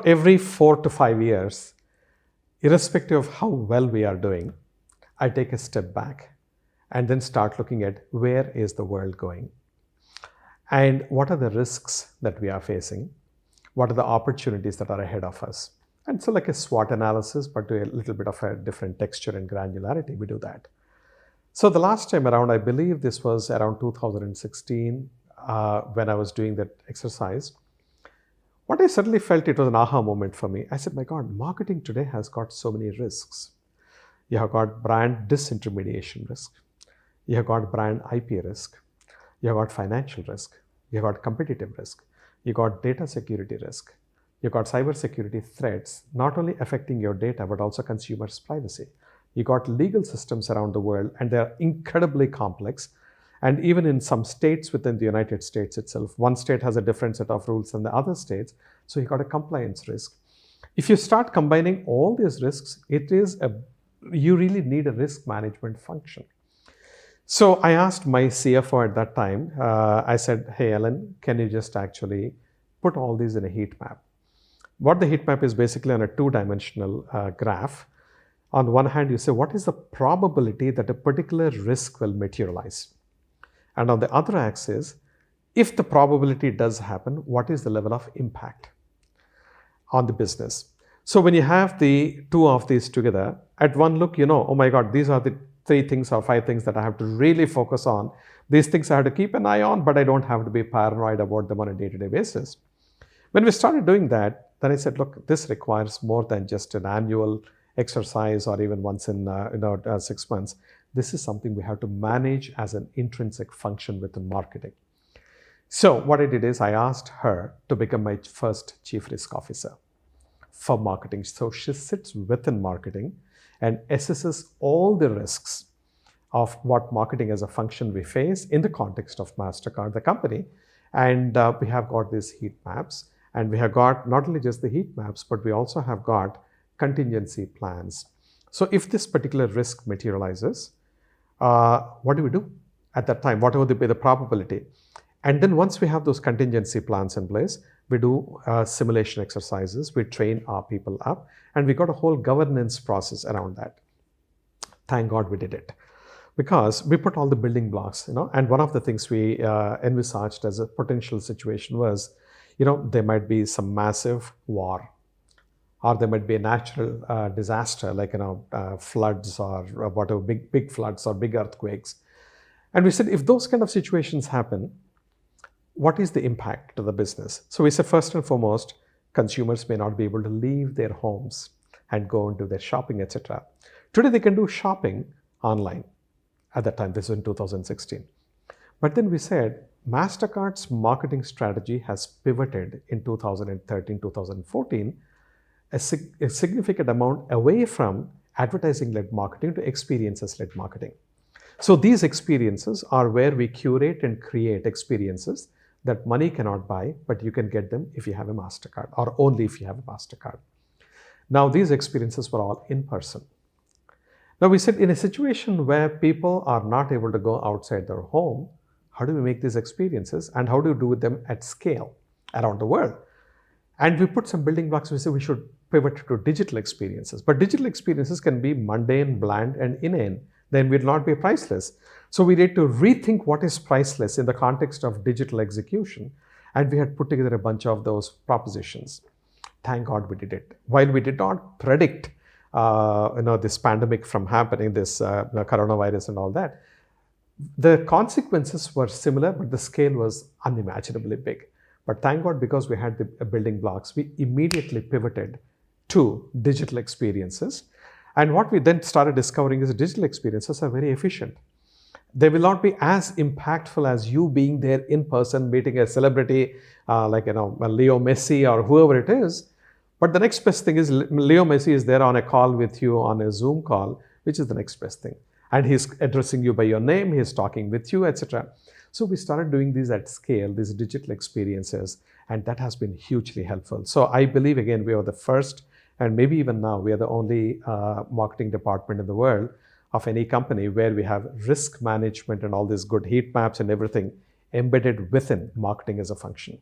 every 4 to 5 years, irrespective of how well we are doing, I take a step back and then start looking at where is the world going and what are the risks that we are facing, what are the opportunities that are ahead of us. And so like a SWOT analysis, but to a little bit of a different texture and granularity, we do that. So the last time around, I believe this was around 2016, when I was doing that exercise, what I suddenly felt, it was an aha moment for me. I said, my God, marketing today has got so many risks. You have got brand disintermediation risk. You have got brand IP risk. You have got financial risk. You have got competitive risk. You got data security risk. You got cybersecurity threats, not only affecting your data, but also consumers' privacy. You got legal systems around the world, and they're incredibly complex. And even in some states within the United States itself, one state has a different set of rules than the other states. So you got a compliance risk. If you start combining all these risks, you really need a risk management function. So I asked my CFO at that time, I said, hey, Ellen, can you just actually put all these in a heat map? What the heat map is basically on a two-dimensional graph. On one hand, you say, what is the probability that a particular risk will materialize? And on the other axis, if the probability does happen, what is the level of impact on the business? So when you have the two of these together, at one look, oh my God, these are the 3 things or 5 things that I have to really focus on. These things I have to keep an eye on, but I don't have to be paranoid about them on a day-to-day basis. When we started doing that, then I said, look, this requires more than just an annual exercise or even once in 6 months. This is something we have to manage as an intrinsic function within marketing. So what I did is I asked her to become my first chief risk officer for marketing. So she sits within marketing and assesses all the risks of what marketing as a function we face in the context of Mastercard, the company. And we have got these heat maps. And we have got not only just the heat maps, but we also have got contingency plans. So if this particular risk materializes, what do we do at that time? What would be the probability? And then once we have those contingency plans in place, we do simulation exercises, we train our people up, and we got a whole governance process around that. Thank God we did it, because we put all the building blocks, and one of the things we envisaged as a potential situation was, there might be some massive war, or there might be a natural disaster like floods or whatever, big floods or big earthquakes. And we said, if those kind of situations happen, what is the impact to the business? So we said, first and foremost, consumers may not be able to leave their homes and go and do their shopping, etc. Today they can do shopping online. At that time, this was in 2016. But then we said, Mastercard's marketing strategy has pivoted in 2013, 2014, a significant amount away from advertising-led marketing to experiences-led marketing. So these experiences are where we curate and create experiences that money cannot buy, but you can get them if you have a Mastercard, or only if you have a Mastercard. Now, these experiences were all in person. Now, we said, in a situation where people are not able to go outside their home, how do we make these experiences, and how do we do them at scale around the world? And we put some building blocks. We said we should pivot to digital experiences. But digital experiences can be mundane, bland, and inane. Then will not be priceless. So we need to rethink what is priceless in the context of digital execution. And we had put together a bunch of those propositions. Thank God we did it. While we did not predict this pandemic from happening, this coronavirus and all that, the consequences were similar, but the scale was unimaginably big. But thank God, because we had the building blocks, we immediately pivoted to digital experiences. And what we then started discovering is digital experiences are very efficient. They will not be as impactful as you being there in person, meeting a celebrity like Leo Messi or whoever it is. But the next best thing is Leo Messi is there on a call with you on a Zoom call, which is the next best thing. And he's addressing you by your name, he's talking with you, etc. So we started doing these at scale, these digital experiences, and that has been hugely helpful. So I believe, again, we are the first, and maybe even now, we are the only marketing department in the world of any company where we have risk management and all these good heat maps and everything embedded within marketing as a function.